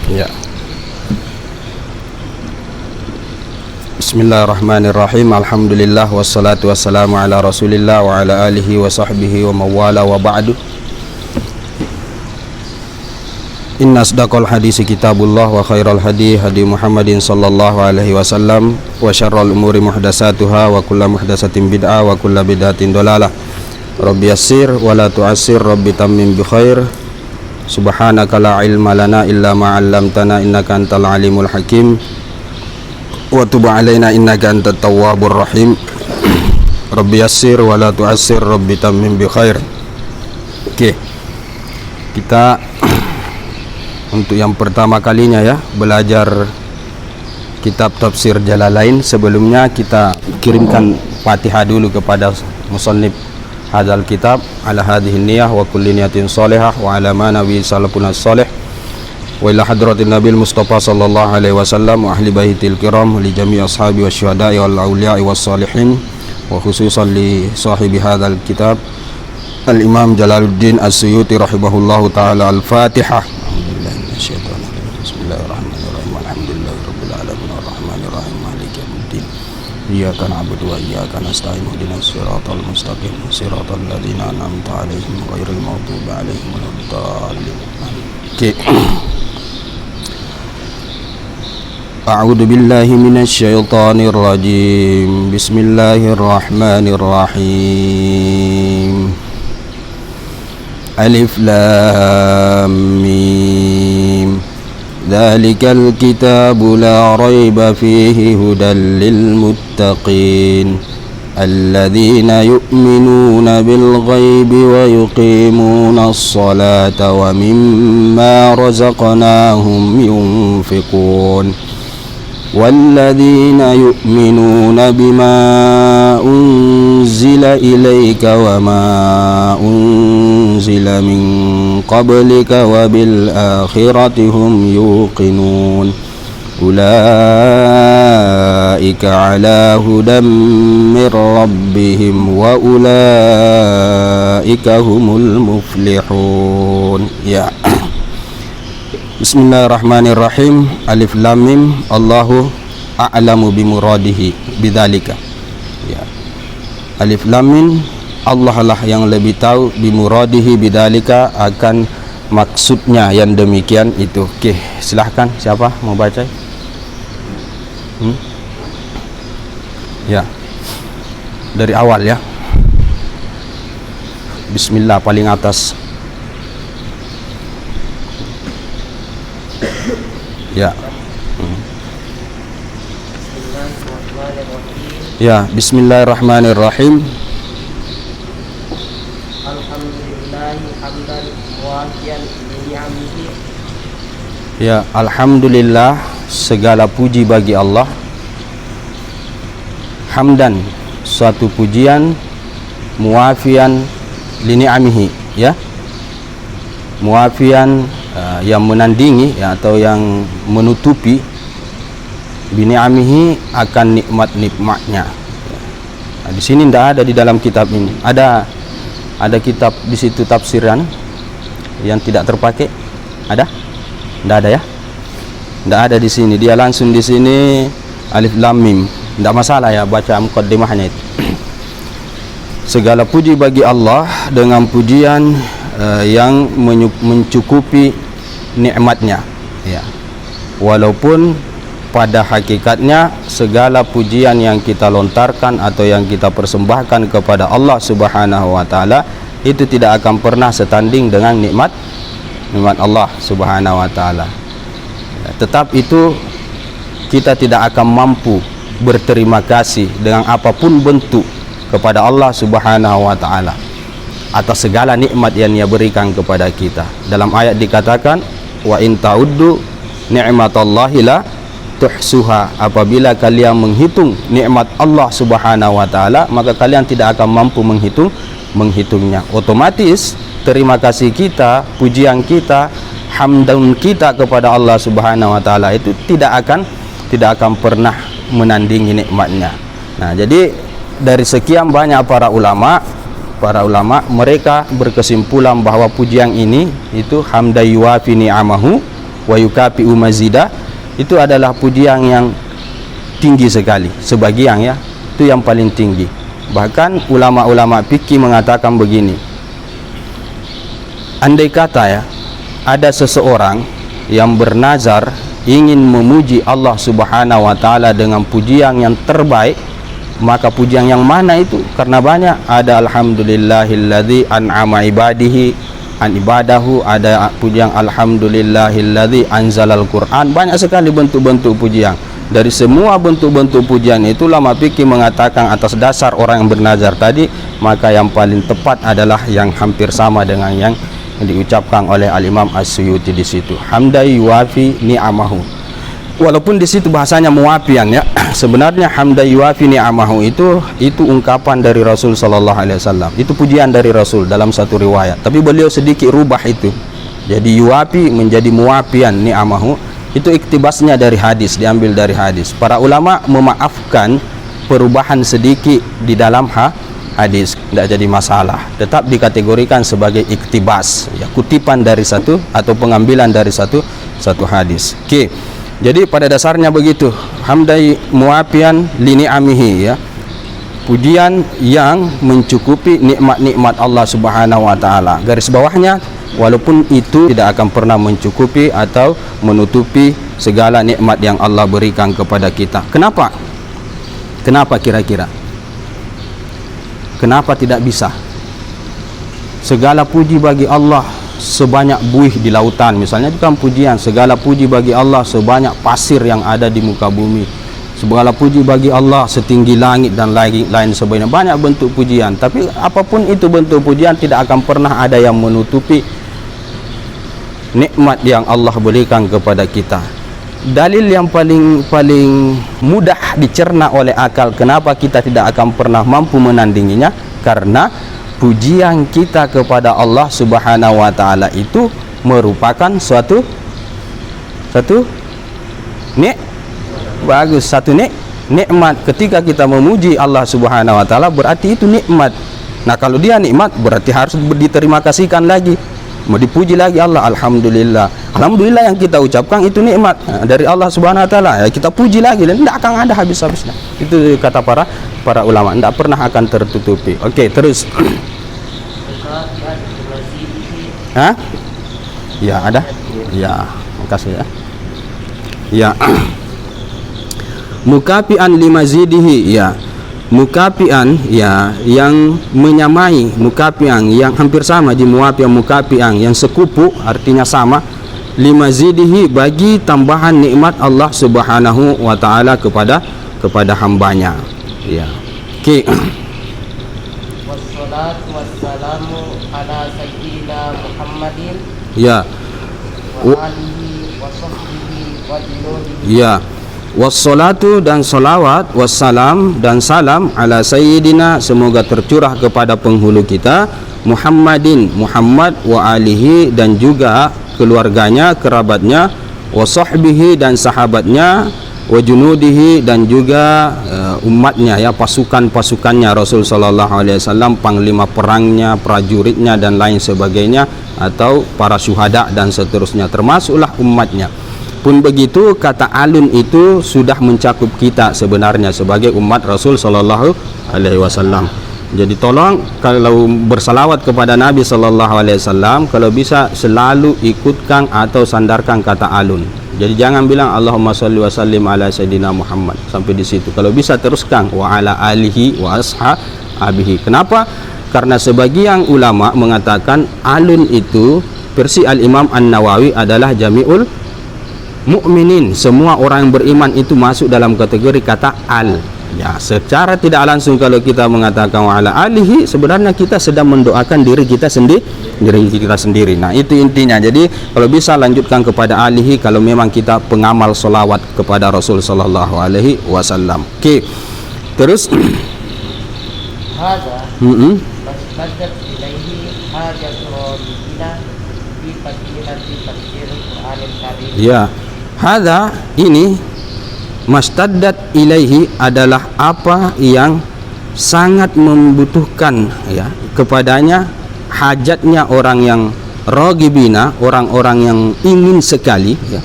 Ya. Bismillahirrahmanirrahim. Alhamdulillah wassalatu wassalamu ala Rasulillah wa ala alihi wa sahbihi wa mawala wa ba'du. Inna asdaqal hadisi kitabullah wa khairal hadi hadi Muhammadin sallallahu alaihi wasallam wa syarrul umuri muhdatsatuha wa kullu muhdatsatin bid'ah wa kullu bid'atin dalalah. Rabbi yassir wa la tu'assir, rabbi tammim bi khair. Subhanaka la ilma lana illa ma 'allamtana innaka antal alimul hakim. Wa tub 'alaina innaka antat tawwabur rahim. Rabbi yassir wa la tu'assir, rabbi tammim bi khair. Oke. Kita untuk yang pertama kalinya ya belajar kitab tafsir Jalalain. Sebelumnya kita kirimkan Fatihah dulu kepada musannif hadzal kitab ala hadhihi niyah wa kulli niyatin salihah wa ala ma nabi salafun salih wa ila hadratin nabil mustafa sallallahu alaihi wasallam wa ahli baitil kiram li jami' ashabi wasyuhada'i wal auliya'i was salihin wa khususan li sahibi hadzal kitab al imam Jalaluddin As-Suyuti rahimahullahu taala. Al-Fatihah. Bismillahirrahmanirrahim. Alhamdulillahirabbil alamin arrahmanir rahim maliki yaumiddin. Iyyaka na'budu wa iyyaka nasta'in ihdinas siratal mustaqim siratal ladzina an'amta 'alaihim ghairil maghdubi 'alaihim waladdallin. A'udzu billahi minasy syaithanir rajim. Bismillahirrahmanirrahim. Alif lam mim. Dzalikal kitabu la raiba fihi hudan lil muttaqin alladzina yu'minuna bil ghaibi wa yuqimunas salata wa mimma razaqnahum yunfiqun والذين يؤمنون بما أنزل إليك وما أنزل من قبلك وبالآخرة هم يوقنون أولئك على هدى من ربهم وأولئك هم المفلحون. Ya. Bismillahirrahmanirrahim. Alif lam mim. Allahu a'lamu bimuradihi bidzalika. Ya. Alif lam mim. Allah lah yang lebih tahu bimuradihi bidzalika, akan maksudnya yang demikian itu. Oke, silahkan siapa mau baca? Ya. Dari awal ya. Bismillah paling atas. Ya. Ya, bismillahirrahmanirrahim. Ya, alhamdulillah, segala puji bagi Allah. Hamdan, suatu pujian, muwafian li ni'amihi, ya. Muwafian yang menandingi ya, atau yang menutupi bini'amihi akan nikmat-nikmatnya. Nah, di sini tidak ada di dalam kitab ini. Ada kitab di situ tafsiran yang tidak terpakai? Ada? Tidak ada ya? Tidak ada di sini. Dia langsung di sini alif lam mim. Tidak masalah ya baca muqaddimahnya itu. Segala puji bagi Allah dengan pujian yang mencukupi nikmatnya ya. Walaupun pada hakikatnya segala pujian yang kita lontarkan atau yang kita persembahkan kepada Allah Subhanahu wa taala itu tidak akan pernah setanding dengan nikmat Allah Subhanahu wa taala. Tetap itu kita tidak akan mampu berterima kasih dengan apapun bentuk kepada Allah Subhanahu wa taala atas segala nikmat yang Dia berikan kepada kita. Dalam ayat dikatakan, wa in ta'uddu ni'matallahi la tuhsuha. Apabila kalian menghitung nikmat Allah Subhanahu wa taala, maka kalian tidak akan mampu menghitungnya. Otomatis terima kasih kita, pujian kita, hamdan kita kepada Allah Subhanahu wa taala itu tidak akan pernah menandingi nikmatnya. Nah, jadi dari sekian banyak para ulama mereka berkesimpulan bahwa pujian ini itu hamda yuwafi ni'amahu wa yukafi'u mazida, itu adalah pujian yang tinggi sekali, sebagian ya, itu yang paling tinggi. Bahkan ulama-ulama fikih mengatakan begini, andai kata ya ada seseorang yang bernazar ingin memuji Allah Subhanahu wa taala dengan pujian yang terbaik, maka pujian yang mana itu? Karena banyak, ada alhamdulillahilladzi an'ama ibadihi an ibadahu, ada pujian alhamdulillahilladzi anzalal Qur'an. Banyak sekali bentuk-bentuk pujian. Dari semua bentuk-bentuk pujian itu, ulama fikih mengatakan atas dasar orang yang bernazar tadi, maka yang paling tepat adalah yang hampir sama dengan yang diucapkan oleh Al-Imam As-Suyuti di situ, hamdai yuafi ni'amahu. Walaupun di situ bahasanya muafian ya, sebenarnya hamdai yuafi ni'amahu itu ungkapan dari Rasul sallallahu alaihi wasallam. Itu pujian dari Rasul dalam satu riwayat, tapi beliau sedikit rubah itu. Jadi yuafi menjadi muafian ni'amahu. Itu iktibasnya dari hadis, diambil dari hadis. Para ulama memaafkan perubahan sedikit di dalam hadis, tidak jadi masalah, tetap dikategorikan sebagai iktibas ya, kutipan dari satu atau pengambilan dari satu hadis. Oke. Jadi pada dasarnya begitu, hamdai muafian li ni'amihi ya, pujian yang mencukupi nikmat-nikmat Allah Subhanahu wa taala. Garis bawahnya, walaupun itu tidak akan pernah mencukupi atau menutupi segala nikmat yang Allah berikan kepada kita. Kenapa? Kenapa kira-kira? Kenapa tidak bisa? Segala puji bagi Allah sebanyak buih di lautan, misalnya itu kan pujian. Segala puji bagi Allah sebanyak pasir yang ada di muka bumi. Segala puji bagi Allah setinggi langit dan lain sebagainya. Banyak bentuk pujian, tapi apapun itu bentuk pujian, tidak akan pernah ada yang menutupi nikmat yang Allah berikan kepada kita. Dalil yang paling mudah dicerna oleh akal kenapa kita tidak akan pernah mampu menandinginya, karena pujian kita kepada Allah Subhanahu wa taala itu merupakan suatu nikmat. Ketika kita memuji Allah Subhanahu wa taala, berarti itu nikmat. Nah, kalau dia nikmat, berarti harus diterima kasihkan lagi, mau dipuji lagi Allah. Alhamdulillah yang kita ucapkan itu nikmat dari Allah Subhanahu wa taala, ya kita puji lagi, dan tidak akan ada habis-habisnya. Itu kata para ulama, tidak pernah akan tertutupi. Oke, terus. Hah? Ya, ada. Ya, makasih ya. Ya. Mukafian limazidihi ya. Mukafian ya, yang menyamai, mukafian yang hampir sama di muafian, mukafian yang sekupu, artinya sama, limazidihi bagi tambahan nikmat Allah Subhanahu wa taala kepada hambanya. Ya. Oke. Wassalatu wassalamu ala sayyidina Muhammadin Ya. wa alihi wa sahbihi wa junudihi. Ya. Wassalatu dan salawat, wassalam dan salam ala sayyidina, semoga tercurah kepada penghulu kita Muhammadin, Muhammad, wa alihi dan juga keluarganya, kerabatnya, wa sahbihi dan sahabatnya, wa junudihi dan juga umatnya ya, pasukan-pasukannya Rasul sallallahu alaihi wasallam, panglima perangnya, prajuritnya dan lain sebagainya, atau para syuhada dan seterusnya, termasuklah umatnya. Pun begitu, kata alun itu sudah mencakup kita sebenarnya sebagai umat Rasul sallallahu alaihi wasallam. Jadi tolong kalau bersalawat kepada Nabi sallallahu alaihi wasallam, kalau bisa selalu ikutkan atau sandarkan kata alun. Jadi jangan bilang Allahumma shalli wa sallim ala sayyidina Muhammad sampai di situ. Kalau bisa teruskan wa ala alihi wa ashabihi. Kenapa? Karena sebagian ulama mengatakan alun itu, versi Al-Imam An-Nawawi, adalah jami'ul mukminin, semua orang yang beriman itu masuk dalam kategori kata al. Ya, secara tidak langsung kalau kita mengatakan wa ala alihi, sebenarnya kita sedang mendoakan diri kita sendiri. Nah, itu intinya. Jadi kalau bisa lanjutkan kepada alihi kalau memang kita pengamal solawat kepada Rasul sallallahu alaihi wasallam. Oke. Terus Hadza masdadat ilaihi hajatul rabbina fi fadilati tafsirul Qur'anil Karim. Ya. Hadza ini mastaddat ilaihi adalah apa yang sangat membutuhkan ya kepadanya, hajatnya orang yang ragibina, orang-orang yang ingin sekali ya,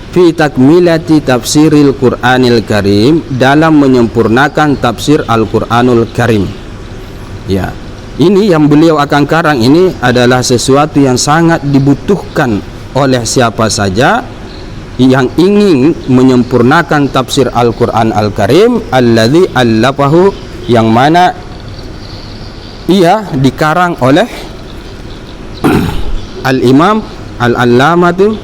fi takmilati tafsiril Qur'anil Karim, dalam menyempurnakan tafsir Al-Qur'anul Karim. Ya, ini yang beliau akan karang ini adalah sesuatu yang sangat dibutuhkan oleh siapa saja yang ingin menyempurnakan tafsir Al-Qur'an Al-Karim, alladzi allafahu, yang mana ia dikarang oleh Al-Imam Al-Allamatu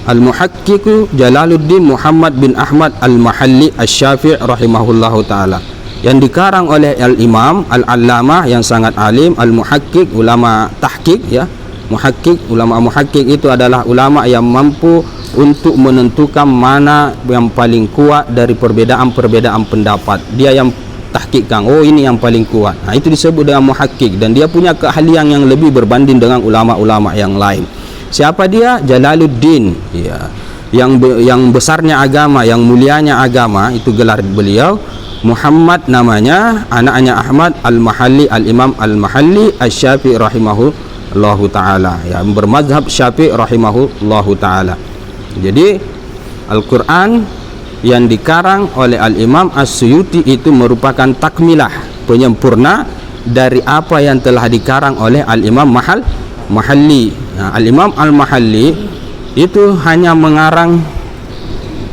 Al-Muhaqqiq Jalaluddin Muhammad bin Ahmad Al-Mahalli Asy-Syafi'i rahimahullahu taala, yang dikarang oleh Al-Imam Al-Allamah yang sangat alim, Al-Muhaqqiq, ulama tahqiq ya. Muhaqqiq, ulama muhaqqiq itu adalah ulama yang mampu untuk menentukan mana yang paling kuat dari perbedaan-perbedaan pendapat. Dia yang tahqiqkan, oh ini yang paling kuat. Nah, itu disebut dengan muhaqqiq, dan dia punya keahlian yang lebih berbanding dengan ulama-ulama yang lain. Siapa dia? Jalaluddin ya. Yang besarnya agama, yang mulianya agama, itu gelar beliau. Muhammad namanya, anaknya Ahmad Al-Mahalli, Al-Imam Al-Mahalli Asy-Syafi'i rahimahullahu taala, yang bermazhab Syafi'i rahimahullahu taala. Jadi Al-Quran yang dikarang oleh Al-Imam As-Suyuti itu merupakan takmilah, penyempurna dari apa yang telah dikarang oleh Al-Imam Mahalli. Nah, Al-Imam Al-Mahalli itu hanya mengarang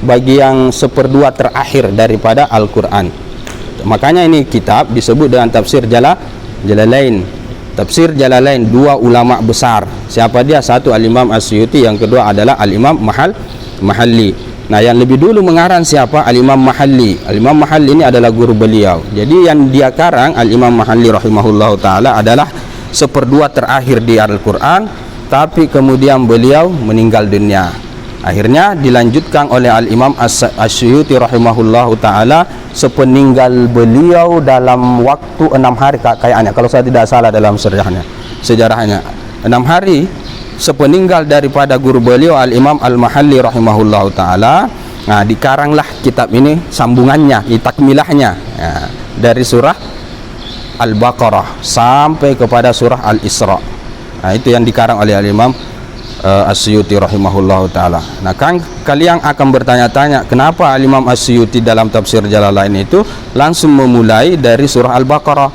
bagian 1/2 terakhir daripada Al-Quran. Makanya ini kitab disebut dengan tafsir Jalalain. Tafsir Jalalain, dua ulama besar. Siapa dia? Satu Al-Imam As-Suyuti, yang kedua adalah Al-Imam Mahalli. Nah, yang lebih dulu mengarang siapa? Al-Imam Mahalli. Al-Imam Mahalli ini adalah guru beliau. Jadi yang dia karang Al-Imam Mahalli rahimahullahu taala adalah 1/2 terakhir di Al-Quran, tapi kemudian beliau meninggal dunia. Akhirnya dilanjutkan oleh Al-Imam As-Suyuti rahimahullahu taala sepeninggal beliau dalam waktu 6 hari kayaknya, kalau saya tidak salah dalam sejarahnya 6 hari sepeninggal daripada guru beliau Al-Imam Al-Mahalli rahimahullahu taala. Nah, dikaranglah kitab ini, sambungannya, takmilahnya ya, dari surah Al-Baqarah sampai kepada surah Al-Isra. Nah, itu yang dikarang oleh Al-Imam As-Suyuti rahimahullahu taala. Nah, kan kalian akan bertanya-tanya, kenapa Al-Imam As-Suyuti dalam tafsir Jalalain itu langsung memulai dari surah Al-Baqarah?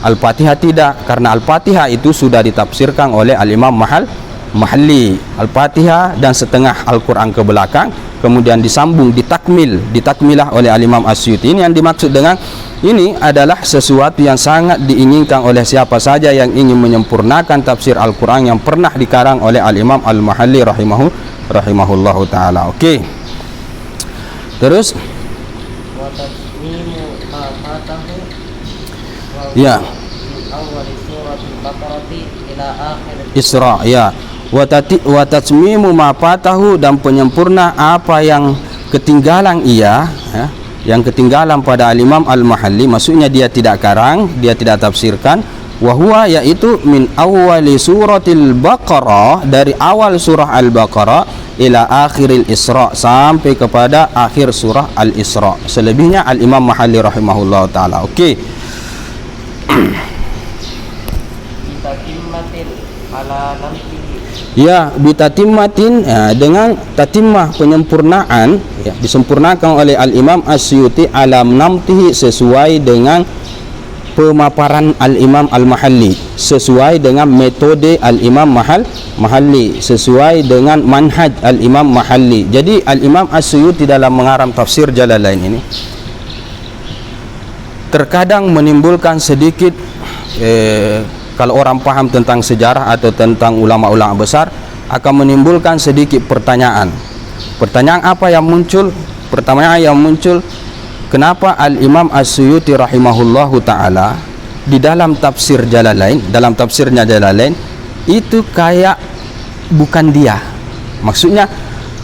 Al-Fatihah tidak, karena Al-Fatihah itu sudah ditafsirkan oleh Al-Imam Mahalli. Al-Fatihah dan setengah Al-Quran ke belakang, kemudian disambung, ditakmilah oleh Al-Imam As-Suyuti. Ini yang dimaksud dengan ini adalah sesuatu yang sangat diinginkan oleh siapa saja yang ingin menyempurnakan tafsir Al-Quran yang pernah dikarang oleh Al-Imam Al-Mahalli rahimahullahu ta'ala. Okey, terus ya, Isra ya, wa tatmimu ma fatahu, dan penyempurna apa yang ketinggalan ia ya, yang ketinggalan pada Al-Imam Al-Mahalli, maksudnya dia tidak karang, dia tidak tafsirkan. Wahwa, yaitu min awwali suratil Baqarah, dari awal surah Al-Baqarah ila akhiril Isra, sampai kepada akhir surah Al-Isra. Selebihnya Al-Imam Mahalli rahimahullah ta'ala. Okey. Ya, bitatimmatin ya, dengan tatimah, penyempurnaan ya, disempurnakan oleh Al-Imam As-Suyuti alam namtihi, sesuai dengan pemaparan Al-Imam Al-Mahalli, sesuai dengan metode Al-Imam Mahalli, sesuai dengan manhaj Al-Imam Mahalli. Jadi Al-Imam As-Suyuti dalam mengarang tafsir Jalalain ini terkadang menimbulkan sedikit kalau orang paham tentang sejarah atau tentang ulama-ulama besar, akan menimbulkan sedikit pertanyaan. Pertanyaan apa yang muncul? Pertanyaan yang muncul, kenapa Al-Imam As-Suyuti rahimahullahu ta'ala di dalam tafsir Jalalain, dalam tafsirnya Jalalain itu kayak bukan dia. Maksudnya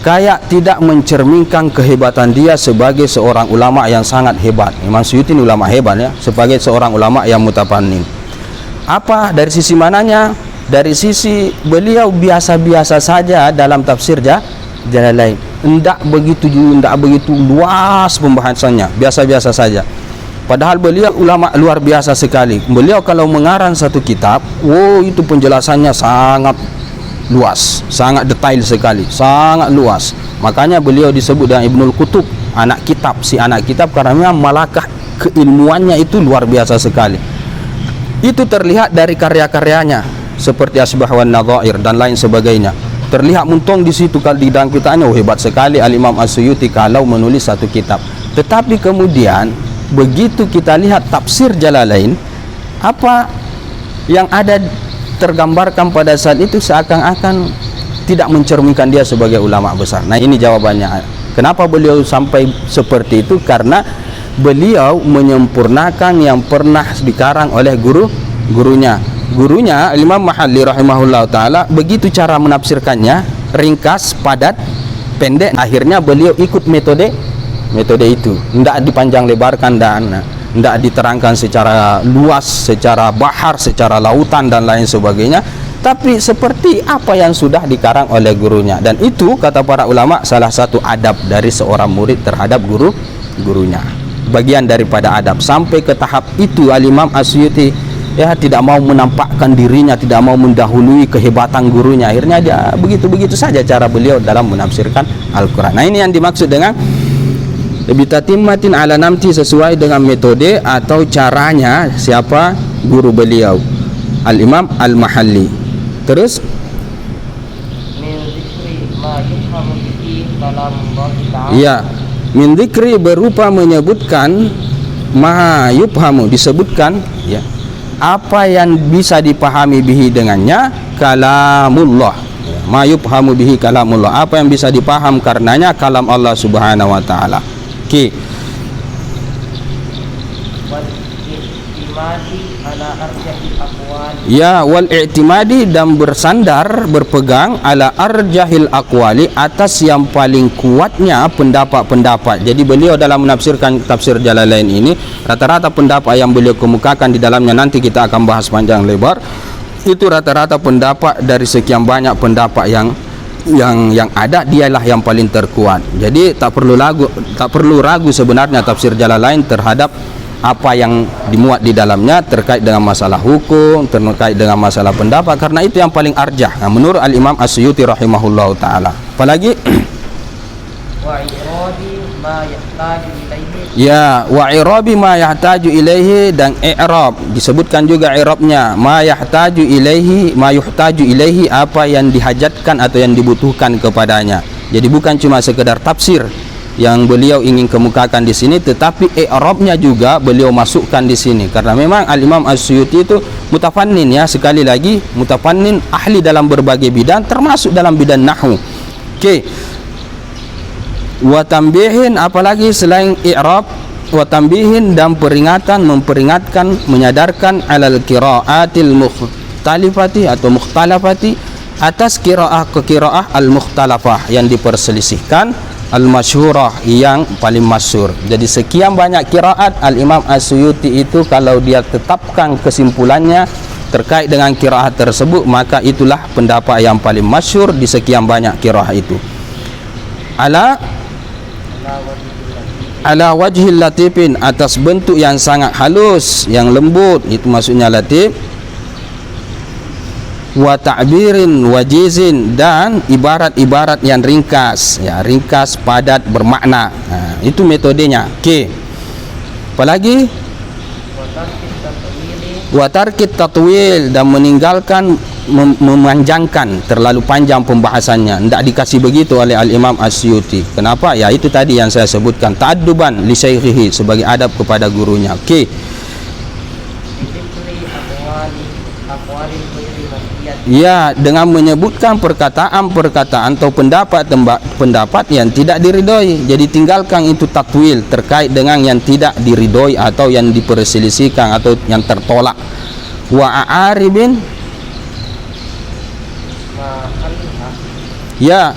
kayak tidak mencerminkan kehebatan dia sebagai seorang ulama yang sangat hebat. Imam Suyuti ini ulama hebat ya, sebagai seorang ulama yang mutafannin. Apa dari sisi mananya? Dari sisi beliau biasa-biasa saja dalam tafsir Jalalain. Tidak begitu luas pembahasannya, biasa-biasa saja. Padahal beliau ulama luar biasa sekali. Beliau kalau mengarang satu kitab, itu penjelasannya sangat luas, sangat detail sekali, sangat luas. Makanya beliau disebut dengan Ibnul Kutub, anak kitab, si anak kitab, karena memang malakah keilmuannya itu luar biasa sekali. Itu terlihat dari karya-karyanya seperti Asbah wan Nadhair dan lain sebagainya. Terlihat muntong di situ kalau di dalam kitabnya. Oh, hebat sekali Al-Imam As-Suyuti kalau menulis satu kitab. Tetapi kemudian begitu kita lihat tafsir Jalalain, apa yang ada tergambarkan pada saat itu seakan-akan tidak mencerminkan dia sebagai ulama besar. Nah, ini jawabannya. Kenapa beliau sampai seperti itu? Karena beliau menyempurnakan yang pernah dikarang oleh gurunya. Gurunya Imam Mahalli rahimahullah ta'ala, begitu cara menafsirkannya, ringkas, padat, pendek. Akhirnya beliau ikut metode itu, tidak dipanjang lebarkan dan tidak diterangkan secara luas, secara bahar, secara lautan dan lain sebagainya, tapi seperti apa yang sudah dikarang oleh gurunya. Dan itu kata para ulama salah satu adab dari seorang murid terhadap gurunya, bagian daripada adab. Sampai ke tahap itu Al-Imam As-Suyuti ya tidak mau menampakkan dirinya, tidak mau mendahului kehebatan gurunya. Akhirnya dia begitu-begitu saja cara beliau dalam menafsirkan Al-Quran. Nah, ini yang dimaksud dengan bitatimmatin ala namti, sesuai dengan metode atau caranya siapa guru beliau, Al-Imam Al-Mahalli. Terus ya, min dzikri berupa menyebutkan ma yufhamu, disebutkan ya apa yang bisa dipahami bihi dengannya kalamullah, ma yufhamu bihi kalamullah, apa yang bisa dipaham karenanya kalam Allah Subhanahu wa taala. Oke. Ya, wal i'timadi, dan bersandar, berpegang ala arjahil aqwali, atas yang paling kuatnya pendapat-pendapat. Jadi beliau dalam menafsirkan tafsir Jalalain ini, rata-rata pendapat yang beliau kemukakan di dalamnya, nanti kita akan bahas panjang lebar, itu rata-rata pendapat dari sekian banyak pendapat yang ada, dialah yang paling terkuat. Jadi tak perlu ragu sebenarnya tafsir Jalalain terhadap apa yang dimuat di dalamnya terkait dengan masalah hukum, terkait dengan masalah pendapat, karena itu yang paling arjah. Nah, menurut Al-Imam As-Suyuti rahimahullahu taala. Apalagi ya, wa i'rabi ma yahtaju ilaihi, dan i'rab disebutkan juga i'rabnya ma yahtaju ilaihi, ma yuhtaju ilaihi, apa yang dihajatkan atau yang dibutuhkan kepadanya. Jadi bukan cuma sekedar tafsir yang beliau ingin kemukakan di sini, tetapi i'rabnya juga beliau masukkan di sini, karena memang Al-Imam As-Suyuti itu mutafannin, ya, sekali lagi mutafannin, ahli dalam berbagai bidang, termasuk dalam bidang nahwu. Oke. Wa tambihin, apalagi selain i'rab, wa tambihin, dan peringatan, memperingatkan, menyadarkan alal qiraatil mukhtalifati atau mukhtalafati, atas qiraah ke qiraah al mukhtalafah, yang diperselisihkan, al masyhurah, yang paling masyhur. Jadi sekian banyak qiraat Al-Imam As-Suyuti itu, kalau dia tetapkan kesimpulannya terkait dengan qiraat tersebut, maka itulah pendapat yang paling masyhur di sekian banyak qiraah itu. Ala wajhil latifin, atas bentuk yang sangat halus, yang lembut, itu maksudnya latif. Wa ta'birin wajizin, dan ibarat-ibarat yang ringkas, ya, ringkas, padat, bermakna. Nah, itu metodenya. Oke. Apalagi wa tarkit tatwil, dan meninggalkan memanjangkan, terlalu panjang pembahasannya, tidak dikasih begitu oleh Al-Imam As-Suyuti. Kenapa? Ya, itu tadi yang saya sebutkan, ta'adduban li syaikhihi, sebagai adab kepada gurunya. Oke. Ya, dengan menyebutkan perkataan-perkataan atau pendapat yang tidak diridhoi. Jadi tinggalkan itu tatwil terkait dengan yang tidak diridhoi atau yang diperselisihkan atau yang tertolak. Wa a'aribin, ya,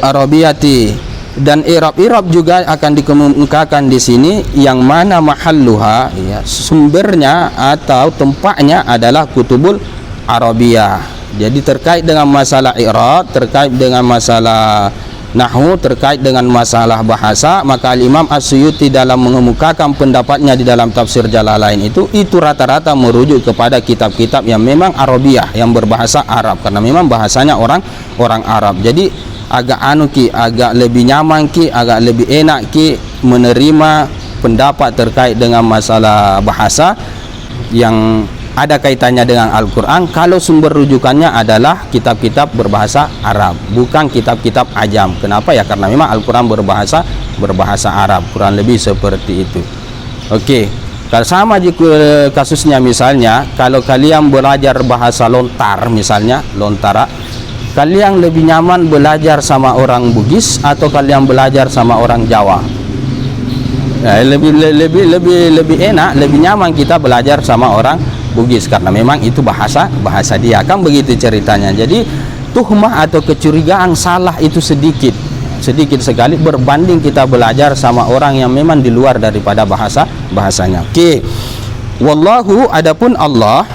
arabiyati, dan i'rab juga akan dikemukakan di sini, yang mana mahalluha, ya, sumbernya atau tempatnya adalah kutubul arabiyah. Jadi terkait dengan masalah i'rab, terkait dengan masalah nahwu terkait dengan masalah bahasa, maka Imam As-Suyuti dalam mengemukakan pendapatnya di dalam tafsir Jalalain itu rata-rata merujuk kepada kitab-kitab yang memang Arabiah, yang berbahasa Arab, karena memang bahasanya orang Arab. Jadi agak lebih nyaman agak lebih enak menerima pendapat terkait dengan masalah bahasa yang ada kaitannya dengan Al-Quran kalau sumber rujukannya adalah kitab-kitab berbahasa Arab, bukan kitab-kitab ajam. Kenapa ya? Karena memang Al-Quran berbahasa Arab, kurang lebih seperti itu. Oke, kalau sama jika kasusnya misalnya kalau kalian belajar bahasa lontar, misalnya lontara, kalian lebih nyaman belajar sama orang Bugis atau kalian belajar sama orang Jawa? Ya, lebih enak, lebih nyaman kita belajar sama orang Bugis karena memang itu bahasa dia, kan begitu ceritanya. Jadi tuhmah atau kecurigaan salah itu sedikit sekali berbanding kita belajar sama orang yang memang di luar daripada bahasanya. Oke. Wallahu, adapun Allah,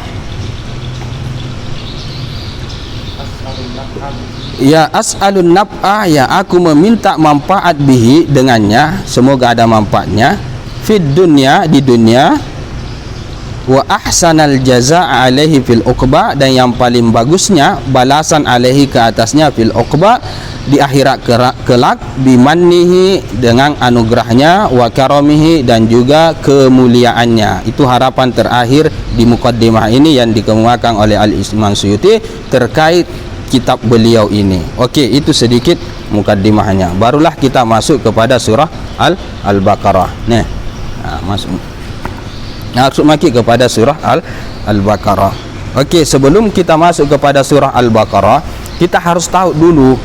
ya as'alun naf'a, ya aku meminta manfaat bihi dengannya, semoga ada manfaatnya, fid dunya, di dunia, wa ahsanal jazaa alaihi fil uqba, dan yang paling bagusnya balasan alaihi ke atasnya fil uqba, di akhirat kelak, bimannihi, dengan anugerahnya, wa karamihi, dan juga kemuliaannya. Itu harapan terakhir di muqaddimah ini yang dikemukakan oleh Al-Imam Suyuti terkait kitab beliau ini. Okey, itu sedikit mukaddimahnya. Barulah kita masuk kepada surah Al-Baqarah. Nah, masuk lagi kepada surah Al-Baqarah. Okey, sebelum kita masuk kepada surah Al-Baqarah, kita harus tahu dulu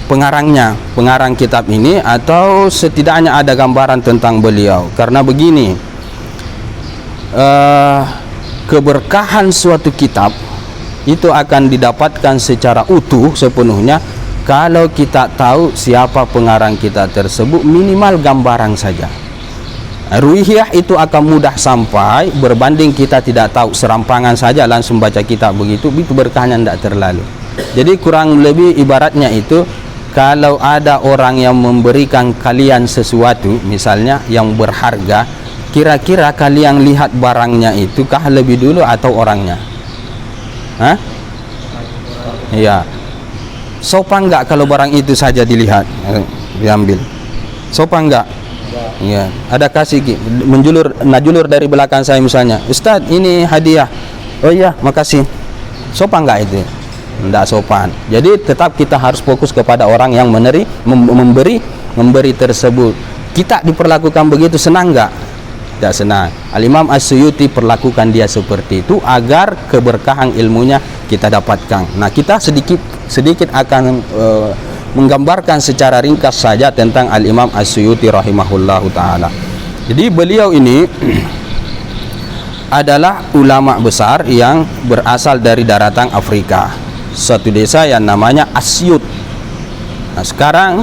pengarang kitab ini, atau setidaknya ada gambaran tentang beliau. Karena begini, keberkahan suatu kitab itu akan didapatkan secara utuh sepenuhnya kalau kita tahu siapa pengarang kitab tersebut, minimal gambaran saja. Ruhiyah itu akan mudah sampai berbanding kita tidak tahu, serampangan saja langsung baca kitab begitu, itu berkahnya tidak terlalu. Jadi kurang lebih ibaratnya itu, kalau ada orang yang memberikan kalian sesuatu misalnya yang berharga, kira-kira kalian lihat barangnya itu kah lebih dulu atau orangnya? Hah? Iya. Sopan enggak kalau barang itu saja dilihat, diambil? Sopan enggak? Iya. Ada kasih najulur dari belakang saya misalnya, Ustaz ini hadiah. Oh iya, makasih. Sopan enggak itu? Tidak sopan. Jadi tetap kita harus fokus kepada orang yang memberi tersebut. Kita diperlakukan begitu, senang enggak? Tidak senang. Al-Imam As-Suyuti perlakukan dia seperti itu agar keberkahan ilmunya kita dapatkan. Nah, kita sedikit akan menggambarkan secara ringkas saja tentang Al-Imam As-Suyuti rahimahullahu ta'ala. Jadi beliau ini adalah ulama besar yang berasal dari daratan Afrika, suatu desa yang namanya Asyut. Nah, sekarang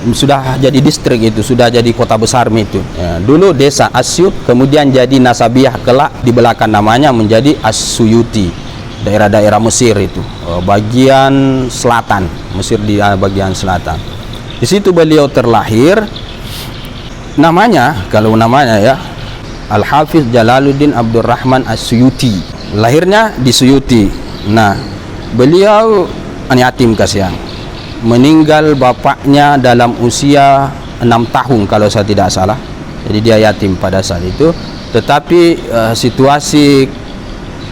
sudah jadi distrik, itu sudah jadi kota besar itu ya. Dulu desa Asyut, kemudian jadi Nasabiyah, kelak di belakang namanya menjadi As-Suyuti, daerah-daerah Mesir itu, bagian selatan Mesir, di bagian selatan. Di situ beliau terlahir. Namanya ya Al-Hafiz Jalaluddin Abdurrahman As-Suyuti. Lahirnya di Suyuti. Nah, beliau yatim kasihan. Meninggal bapaknya dalam usia 6 tahun kalau saya tidak salah. Jadi dia yatim pada saat itu. Tetapi situasi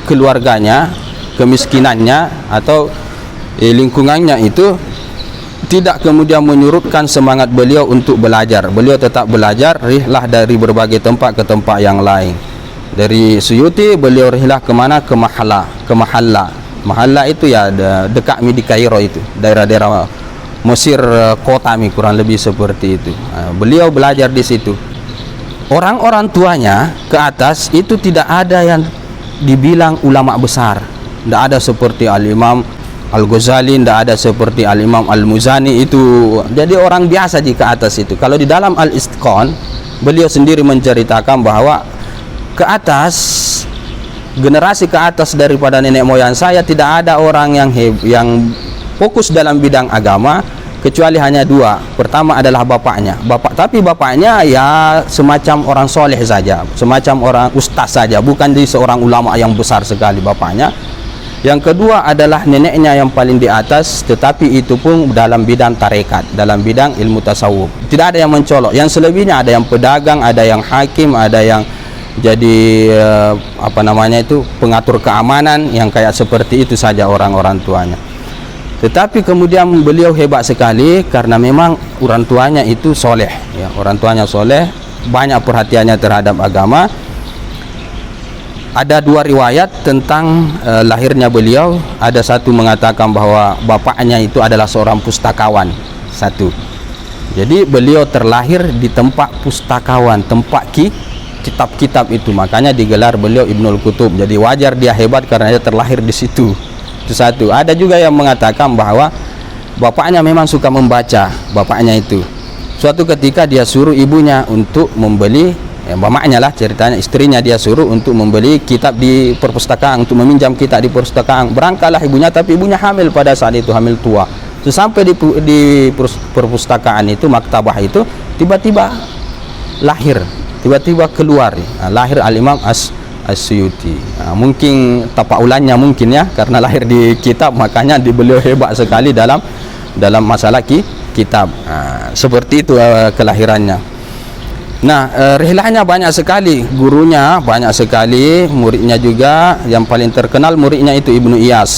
keluarganya, kemiskinannya atau lingkungannya itu tidak kemudian menyurutkan semangat beliau untuk belajar. Beliau tetap belajar, rihlah dari berbagai tempat ke tempat yang lain. Dari Suyuti beliau rihlah kemana? Ke Mahalla. Mahalla itu ya dekat di Kairo itu, daerah-daerah Mesir kota kurang lebih seperti itu. Beliau belajar di situ. Orang-orang tuanya ke atas itu tidak ada yang dibilang ulama besar. Tidak ada seperti Al-Imam Al-Ghazali, tidak ada seperti Al-Imam Al-Muzani, itu jadi orang biasa di ke atas itu. Kalau di dalam Al-Istqan beliau sendiri menceritakan bahwa ke atas, generasi ke atas daripada nenek moyang saya tidak ada orang yang fokus dalam bidang agama kecuali hanya dua. Pertama adalah bapaknya. Tapi bapaknya ya semacam orang soleh saja, semacam orang ustaz saja, bukan jadi seorang ulama yang besar sekali bapaknya. Yang kedua adalah neneknya yang paling di atas, tetapi itu pun dalam bidang tarekat, dalam bidang ilmu tasawuf. Tidak ada yang mencolok. Yang selebihnya ada yang pedagang, ada yang hakim, ada yang jadi pengatur keamanan, yang kayak seperti itu saja orang-orang tuanya. Tetapi kemudian beliau hebat sekali karena memang orang tuanya itu soleh, ya, orang tuanya soleh, banyak perhatiannya terhadap agama. Ada dua riwayat tentang lahirnya beliau. Ada satu mengatakan bahwa bapaknya itu adalah seorang pustakawan, satu. Jadi beliau terlahir di tempat pustakawan, tempat kitab-kitab itu, makanya digelar beliau Ibnul Kutub. Jadi wajar dia hebat karena dia terlahir di situ. Itu satu. Ada juga yang mengatakan bahwa bapaknya memang suka membaca, bapaknya itu. Suatu ketika dia suruh ibunya untuk membeli, bapaknya lah ceritanya, istrinya dia suruh untuk membeli kitab di perpustakaan, untuk meminjam kitab di perpustakaan. Berangkatlah ibunya, tapi ibunya hamil pada saat itu, hamil tua. Sampai di perpustakaan itu, maktabah itu, tiba-tiba lahir, tiba-tiba keluar, lahir Al-Imam As-Suyuti. Mungkin tapak ulannya mungkin ya, karena lahir di kitab, makanya beliau hebat sekali dalam masalah kitab. Seperti itu kelahirannya. Nah, rihlahnya banyak sekali, gurunya banyak sekali, muridnya juga. Yang paling terkenal muridnya itu Ibnu Iyas,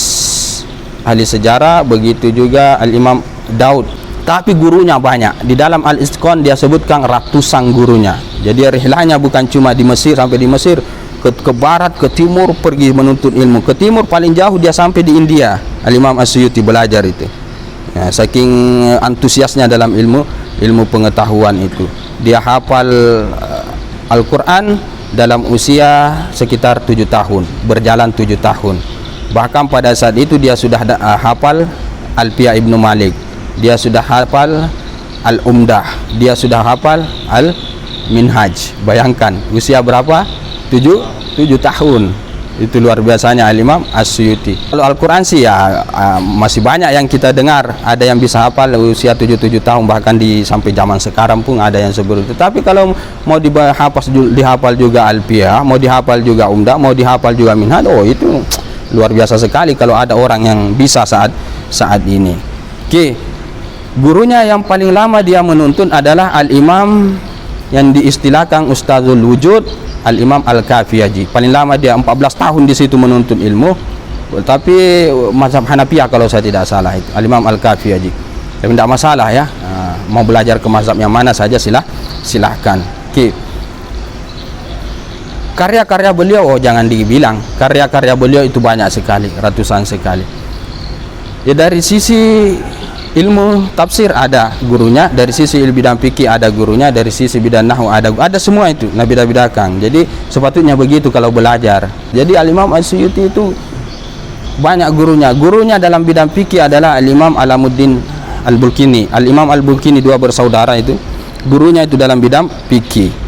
ahli sejarah, begitu juga Al-Imam Daud. Tapi gurunya banyak. Di dalam Al-Itqan dia sebutkan ratusan gurunya. Jadi rihlahnya bukan cuma di Mesir, sampai di Mesir, ke barat, ke timur, pergi menuntut ilmu. Ke timur paling jauh dia sampai di India, Al-Imam As-Suyuti belajar itu. Ya, saking antusiasnya dalam ilmu pengetahuan itu. Dia hafal Al-Quran dalam usia sekitar 7 tahun, berjalan 7 tahun. Bahkan pada saat itu dia sudah hafal Alfiya Ibnu Malik, dia sudah hafal Al-Umdah, dia sudah hafal Al-Minhaj. Bayangkan usia berapa? 7 tahun. Itu luar biasanya Al-Imam As-Suyuti. Kalau Al-Quran sih ya masih banyak yang kita dengar. Ada yang bisa hafal usia 7 tahun, bahkan sampai zaman sekarang pun ada yang seperti itu. Tapi kalau mau dihafal juga Alfiya, mau dihafal juga Umdah, mau dihafal juga Minhaj, itu luar biasa sekali kalau ada orang yang bisa saat ini. Oke. Gurunya yang paling lama dia menuntun adalah Al-Imam yang diistilahkan Ustazul Wujud, Al-Imam Al-Kafiyaji. Paling lama dia 14 tahun di situ menuntut ilmu. Tapi mazhab Hanafiyah kalau saya tidak salah itu, Al-Imam Al-Kafiyaji. Tapi tidak masalah ya. Mau belajar ke mazhab yang mana saja silahkan. Oke. Karya-karya beliau jangan dibilang. Karya-karya beliau itu banyak sekali, ratusan sekali. Ya, dari sisi ilmu tafsir ada gurunya, dari sisi ilmu bidang fikih ada gurunya, dari sisi bidang nahwu ada semua itu, nabi-nabi. Jadi sepatutnya begitu kalau belajar. Jadi Al-Imam As-Suyuti itu banyak gurunya. Gurunya dalam bidang fikih adalah Al-Imam Alamuddin Al-Bulkini. Al-Imam Al-Bulkini, dua bersaudara itu, gurunya itu dalam bidang fikih.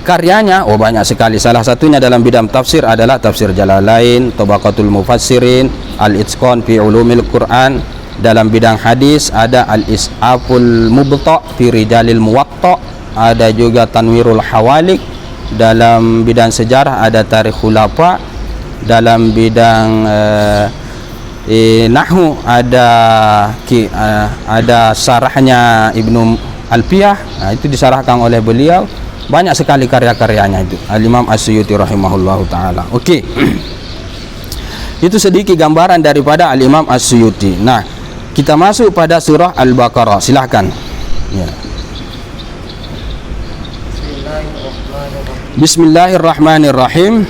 Karyanya banyak sekali. Salah satunya dalam bidang tafsir adalah Tafsir Jalalain, Tabaqatul Mufassirin, Al-Itqan fi Ulumil Quran. Dalam bidang hadis ada Al-Is'aful Mubta' fi Rijalil Muwatta', ada juga Tanwirul Hawalik. Dalam bidang sejarah ada Tarikh Khulafa. Dalam bidang nahwu ada sarahnya Ibnu Alfiyah. Itu disarahkan oleh beliau. Banyak sekali karya-karyanya itu Al-Imam As-Suyuti rahimahullahu taala. Oke. Itu sedikit gambaran daripada Al-Imam As-Suyuti. Nah, kita masuk pada surah Al-Baqarah. Silahkan ya. Bismillahirrahmanirrahim.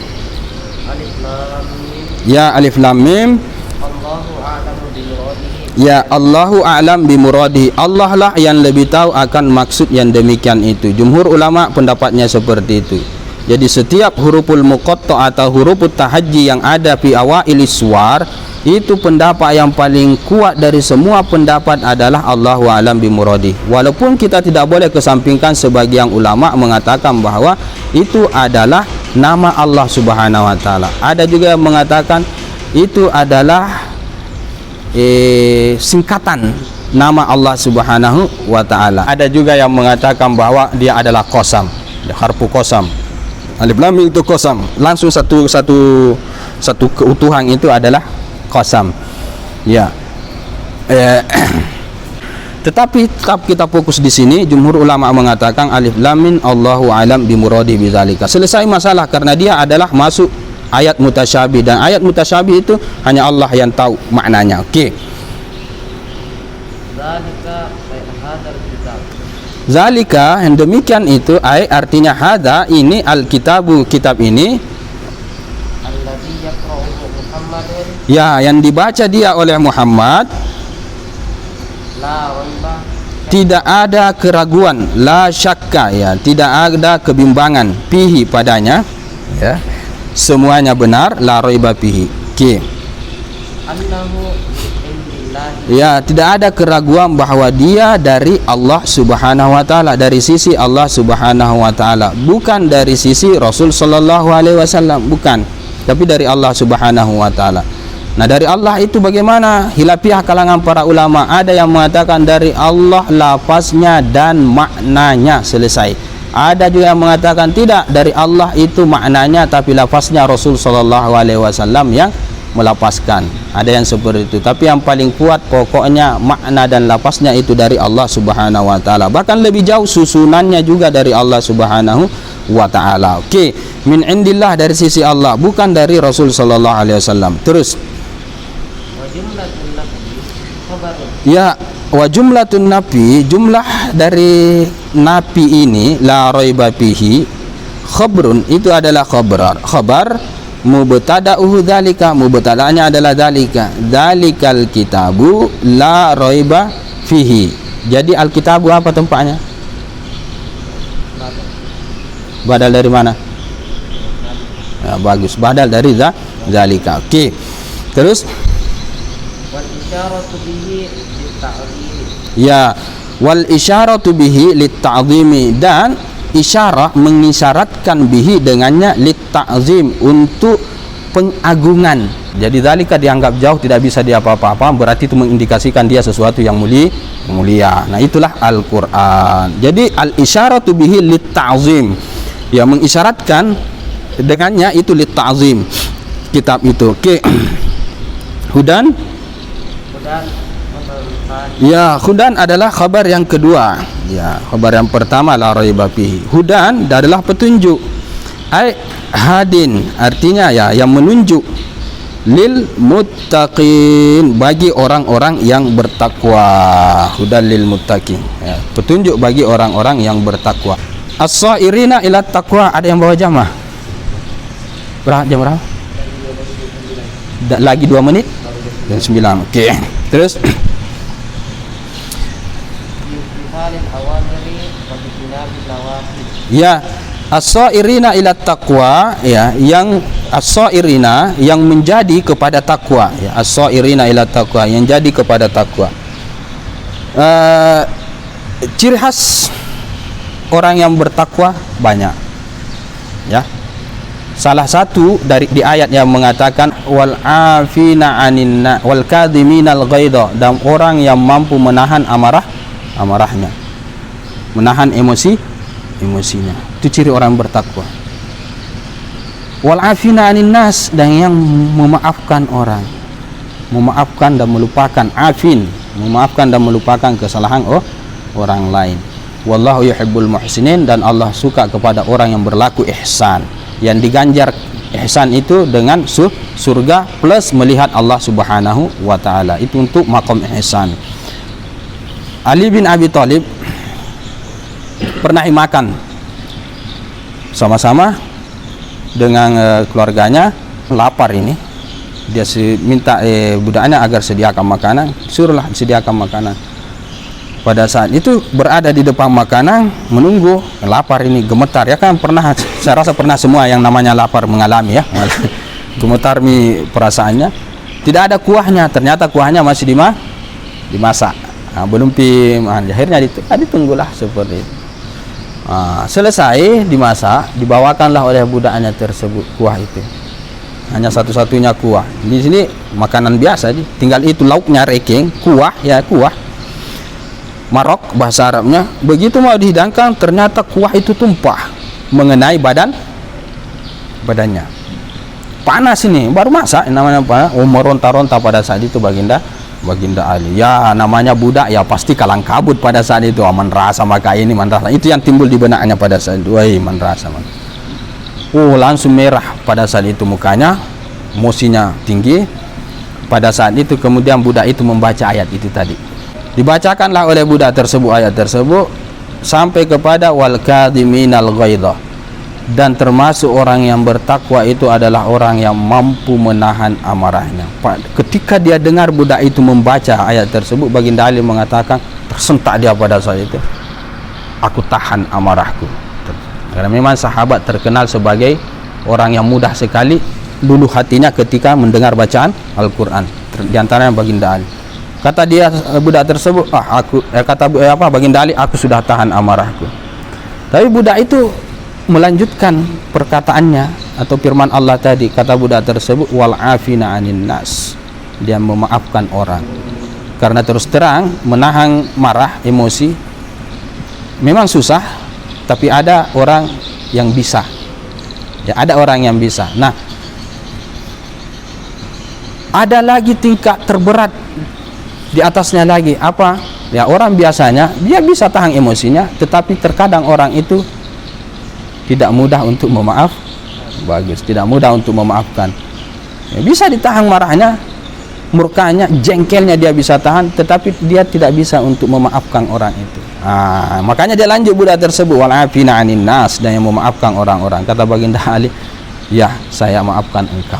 Alif Lam Mim. Ya, Alif Lam Mim. Allahu a'lamu bimuradihi. Ya, Allahu a'lam bimuradihi. Allah lah yang lebih tahu akan maksud yang demikian itu. Jumhur ulama pendapatnya seperti itu. Jadi setiap huruful muqatta' atau hurufut tahajji yang ada fi awailis suwar, itu pendapat yang paling kuat dari semua pendapat adalah Allahu a'lam bimuradihi. Walaupun kita tidak boleh kesampingkan sebagian ulama mengatakan bahwa itu adalah nama Allah Subhanahu wa taala. Ada juga yang mengatakan itu adalah singkatan nama Allah Subhanahu wa taala. Ada juga yang mengatakan bahwa dia adalah qasam, harfu qasam. Alif lam mim itu qasam. Langsung satu keutuhan itu adalah qasam. Ya. Tetapi tetap kita fokus di sini. Jumhur ulama mengatakan alif lam mim Allahu alam bimuradi bidzalika. Selesai masalah karena dia adalah masuk ayat mutasyabih, dan ayat mutasyabih itu hanya Allah yang tahu maknanya. Okey. Zalika yang demikian itu artinya hada ini alkitabu, kitab ini ya yang dibaca dia oleh Muhammad, tidak ada keraguan, la syakka, ya tidak ada kebimbangan, fihi padanya, ya semuanya benar, la raiba fihi. Okey. Ya, tidak ada keraguan bahwa dia dari Allah Subhanahu wa taala, dari sisi Allah Subhanahu wa taala, bukan dari sisi Rasul sallallahu alaihi wasallam, bukan, tapi dari Allah Subhanahu wa taala. Nah, dari Allah itu bagaimana? Hilafiah kalangan para ulama, ada yang mengatakan dari Allah lafaznya dan maknanya, selesai. Ada juga yang mengatakan tidak, dari Allah itu maknanya tapi lafaznya Rasul sallallahu alaihi wasallam yang melapaskan. Ada yang seperti itu, tapi yang paling kuat pokoknya makna dan lafaznya itu dari Allah Subhanahu wa taala. Bahkan lebih jauh susunannya juga dari Allah Subhanahu wa taala. Okey, min indillah, dari sisi Allah, bukan dari Rasul sallallahu alaihi wasallam. Terus ya, wa jumlatun nafi, jumlah dari nafi ini la raiba fihi, khabrun itu adalah khabar mubtada'uhu dzalika, mubtada'nya adalah dzalikal kitabu la raiba fihi. Jadi alkitabu apa tempatnya? Badal dari mana? Ya, bagus, badal dari dzalika. Okey. Terus wal isyaratu bihi lit-ta'dhim. Ya, wal isyaratu bihi lit-ta'dhimi, dan isyarah mengisyaratkan bihi dengannya lit-ta'zim, untuk pengagungan. Jadi zalika dianggap jauh, tidak bisa diapa-apa, berarti itu mengindikasikan dia sesuatu yang mulia. Nah, itulah Al-Qur'an. Jadi al-isyaratu bihi lit-ta'zim, ya mengisyaratkan dengannya itu lit-ta'zim kitab itu. Okey. Hudan ya, hudan adalah khabar yang kedua. Ya, khabar yang pertama la raiba fihi. Hudan adalah petunjuk. Hadin artinya ya yang menunjuk, lil muttaqin, bagi orang-orang yang bertakwa. Hudan lil muttaqin, ya, petunjuk bagi orang-orang yang bertakwa. As-sairina ila taqwa, ada yang bawa jamah? Jam berapa? Lagi 2 menit? Jam 9. Okey. Terus ya, as-sairina ila taqwa, ya yang as-sairina yang menjadi kepada takwa, ya as-sairina ila taqwa yang jadi kepada takwa. Ciri khas orang yang bertakwa banyak, ya. Salah satu dari di ayat yang mengatakan wal afina aninna wal kadhiminal ghaidha, dan orang yang mampu menahan amarahnya, menahan emosinya. Itu ciri orang bertakwa. Wal afina anin nas, dan yang memaafkan orang, memaafkan dan melupakan, afin, memaafkan dan melupakan kesalahan orang lain. Wallahu yuhibbul muhsinin, dan Allah suka kepada orang yang berlaku ihsan, yang diganjar ihsan itu dengan surga plus melihat Allah Subhanahu wa taala. Itu untuk maqam ihsan. Ali bin Abi Thalib pernah makan sama-sama dengan keluarganya, lapar ini. Dia minta budaknya agar sediakan makanan, suruhlah sediakan makanan. Pada saat itu berada di depan makanan, menunggu, lapar ini, gemetar, ya kan, pernah, saya rasa pernah semua yang namanya lapar mengalami, ya. Gemetar perasaannya. Tidak ada kuahnya, ternyata kuahnya masih dimasak. Nah, belum akhirnya ditunggulah seperti itu. Selesai dimasak, dibawakanlah oleh budaknya tersebut kuah itu. Hanya satu-satunya kuah. Di sini makanan biasa, tinggal itu lauknya reking, kuah, ya kuah. marok bahasa Arabnya. Begitu mau dihidangkan, ternyata kuah itu tumpah mengenai badannya. Panas ini, baru masak, namanya apa? Meronta-ronta pada saat itu Baginda Ali. Ya namanya budak ya pasti kalang kabut pada saat itu. Man rasa maka ini man rasa. Itu yang timbul di benaknya pada saat itu. Wah, man rasa man. Langsung merah pada saat itu mukanya, emosinya tinggi. Pada saat itu kemudian budak itu membaca ayat itu tadi. Dibacakanlah oleh budak tersebut ayat tersebut sampai kepada wal kadhiminal ghaidha. Dan termasuk orang yang bertakwa itu adalah orang yang mampu menahan amarahnya. Ketika dia dengar budak itu membaca ayat tersebut, Baginda Ali mengatakan, tersentak dia pada saat itu, aku tahan amarahku. Karena memang sahabat terkenal sebagai orang yang mudah sekali luluh hatinya ketika mendengar bacaan Al-Quran. Di antaranya Baginda Ali. Kata dia budak tersebut, Baginda Ali, aku sudah tahan amarahku. Tapi budak itu melanjutkan perkataannya atau firman Allah tadi. Kata budak tersebut, wal afina anin nas, dia memaafkan orang. Karena terus terang menahan marah, emosi memang susah, tapi ada orang yang bisa. Ya, ada orang yang bisa. Nah, ada lagi tingkat terberat di atasnya lagi. Apa? Ya, orang biasanya dia bisa tahan emosinya, tetapi terkadang orang itu tidak mudah untuk memaaf. Bagus, tidak mudah untuk memaafkan. Ya, bisa ditahan marahnya, murkanya, jengkelnya dia bisa tahan, tetapi dia tidak bisa untuk memaafkan orang itu. Makanya dia lanjut budak tersebut, wal afina anin nas, dan yang memaafkan orang-orang. Kata Baginda Ali, ya saya maafkan engkau,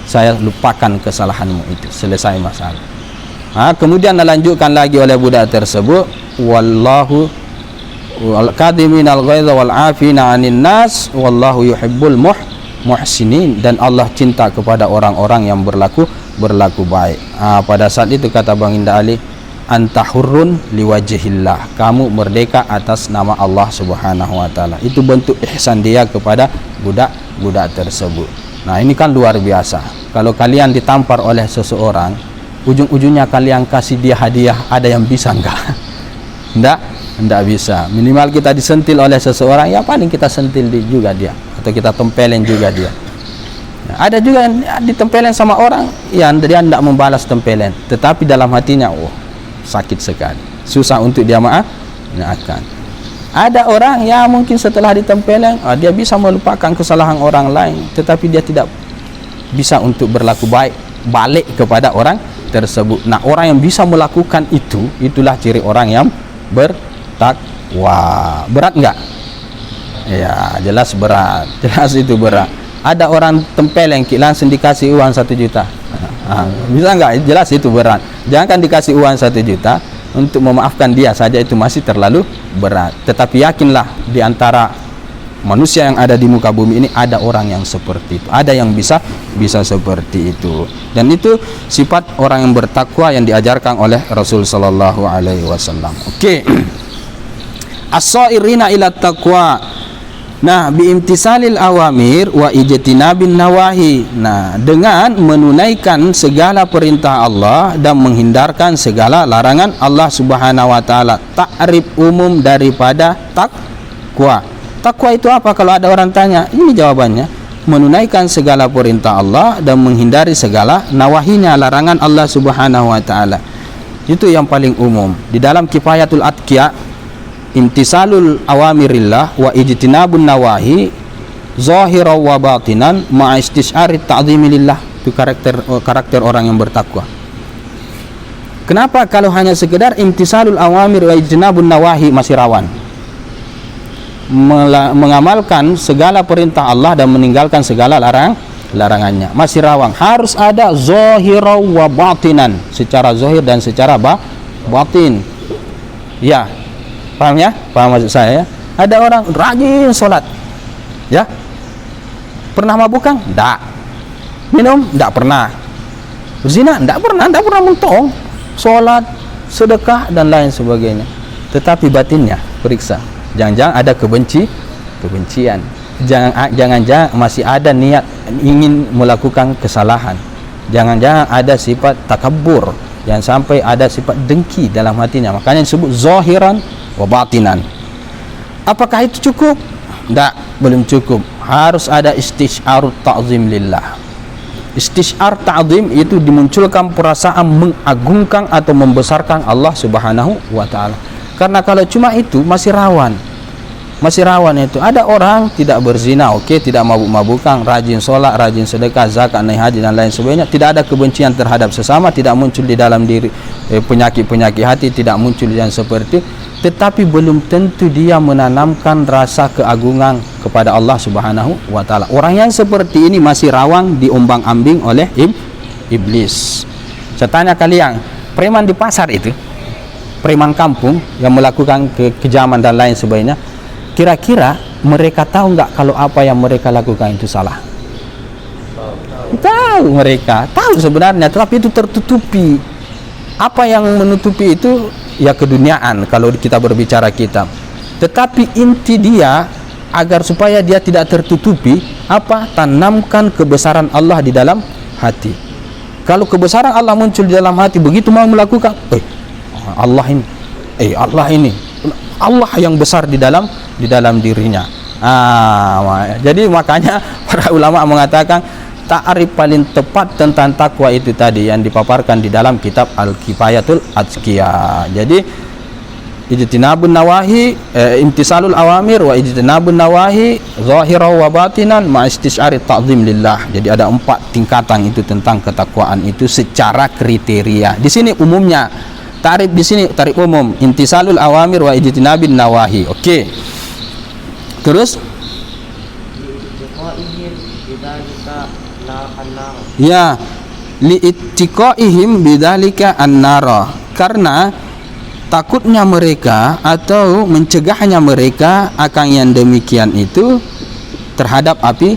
saya lupakan kesalahanmu itu, selesai masalah. Kemudian dilanjutkan lagi oleh budak tersebut, wallahu wal kadhiminal ghaidha wal afina anin nas wallahu yuhibbul muhsinin, dan Allah cinta kepada orang-orang yang berlaku baik. Pada saat itu kata Baginda Ali, anta hurrun liwajhillah, kamu merdeka atas nama Allah Subhanahu wa taala. Itu bentuk ihsan dia kepada budak tersebut. Nah, ini kan luar biasa. Kalau kalian ditampar oleh seseorang, ujung-ujungnya kalian kasih dia hadiah, ada yang bisa enggak? Enggak bisa. Minimal kita disentil oleh seseorang, ya paling kita sentil juga dia, atau kita tempelin juga dia. Nah, ada juga yang ditempelin sama orang, ya dia enggak membalas tempelan, tetapi dalam hatinya, sakit sekali, susah untuk dia maafkan. Ada orang yang mungkin setelah ditempelin, dia bisa melupakan kesalahan orang lain, tetapi dia tidak bisa untuk berlaku baik balik kepada orang tersebut. Nah, orang yang bisa melakukan itu, itulah ciri orang yang bertakwa. Berat enggak? Ya, jelas berat. Jelas itu berat. Ada orang tempeleng langsung dikasih uang 1 juta. Bisa enggak? Jelas itu berat. Jangan dikasih uang 1 juta untuk memaafkan dia saja, itu masih terlalu berat. Tetapi yakinlah, di antara manusia yang ada di muka bumi ini ada orang yang seperti itu, ada yang bisa seperti itu. Dan itu sifat orang yang bertakwa yang diajarkan oleh Rasul sallallahu alaihi wasallam. Oke. As-sairina ila taqwa. Nah, biimtisalil awamir wa ijtinabin nawahi. Nah, dengan menunaikan segala perintah Allah dan menghindarkan segala larangan Allah Subhanahu wa taala. Ta'rif umum daripada takwa. Takwa itu apa? Kalau ada orang tanya, ini jawabannya, menunaikan segala perintah Allah dan menghindari segala nawahinya, larangan Allah Subhanahu wa taala. Itu yang paling umum. Di dalam Kifayatul Atqiya, imtisalul awamirillah wa ijtinabun nawahi zahiran wa batinan ma'a istisyari ta'zimi lillah. Itu karakter orang yang bertakwa. Kenapa kalau hanya sekedar imtisalul awamir wa ijtinabun nawahi masih rawan? Mengamalkan segala perintah Allah dan meninggalkan segala larangannya masih rawan. Harus ada zahiran wa batinan, secara zahir dan secara batin. Ya, paham ya? Paham maksud saya ya? Ada orang rajin sholat, ya, pernah mabukan? Enggak. Minum? Enggak pernah. Berzina? Enggak pernah mentong. Sholat, sedekah dan lain sebagainya. Tetapi batinnya periksa. Jangan-jangan ada kebencian. Jangan-jangan masih ada niat ingin melakukan kesalahan. Jangan-jangan ada sifat takabur, Jangan sampai ada sifat dengki dalam hatinya. Makanya disebut zahiran wa batinan. Apakah itu cukup? Tidak, belum cukup. Harus ada istisyarut ta'zim lillah. Istisyar ta'zim itu dimunculkan perasaan mengagungkan atau membesarkan Allah Subhanahu wa taala. Karena kalau cuma itu masih rawan. Masih rawan itu. Ada orang tidak berzina, oke, tidak mabuk-mabukan, rajin sholat, rajin sedekah, zakat, naik haji dan lain sebagainya. Tidak ada kebencian terhadap sesama, tidak muncul di dalam diri penyakit-penyakit hati, tidak muncul yang seperti itu. Tetapi belum tentu dia menanamkan rasa keagungan kepada Allah Subhanahu wa taala. Orang yang seperti ini masih rawan diombang-ambing oleh iblis. Saya tanya kalian, preman di pasar itu, preman kampung yang melakukan kekejaman dan lain sebagainya, kira-kira mereka tahu nggak kalau apa yang mereka lakukan itu salah? Tahu, mereka tahu sebenarnya, tetapi itu tertutupi. Apa yang menutupi itu ya keduniaan kalau kita berbicara kitab. Tetapi inti dia agar supaya dia tidak tertutupi, apa? Tanamkan kebesaran Allah di dalam hati. Kalau kebesaran Allah muncul di dalam hati, begitu mau melakukan, Allah ini Allah yang besar di dalam dirinya. Jadi makanya para ulama mengatakan ta'rif paling tepat tentang takwa itu tadi yang dipaparkan di dalam kitab Al-Kifayatul Azkiyah. Jadi ijtinabun nawahi, imtisalul awamir wa ijtinabun nawahi zahiran wa batinan ma istisyari ta'zim lillah. Jadi ada 4 tingkatan itu tentang ketakwaan itu secara kriteria. Di sini umumnya tarif, di sini tarif umum, intisalul awamir wa ijtinabin nawahi. Oke. Terus ya, li'ittiqaihim bidzalika an-nara, karena takutnya mereka atau mencegahnya mereka akan yang demikian itu terhadap api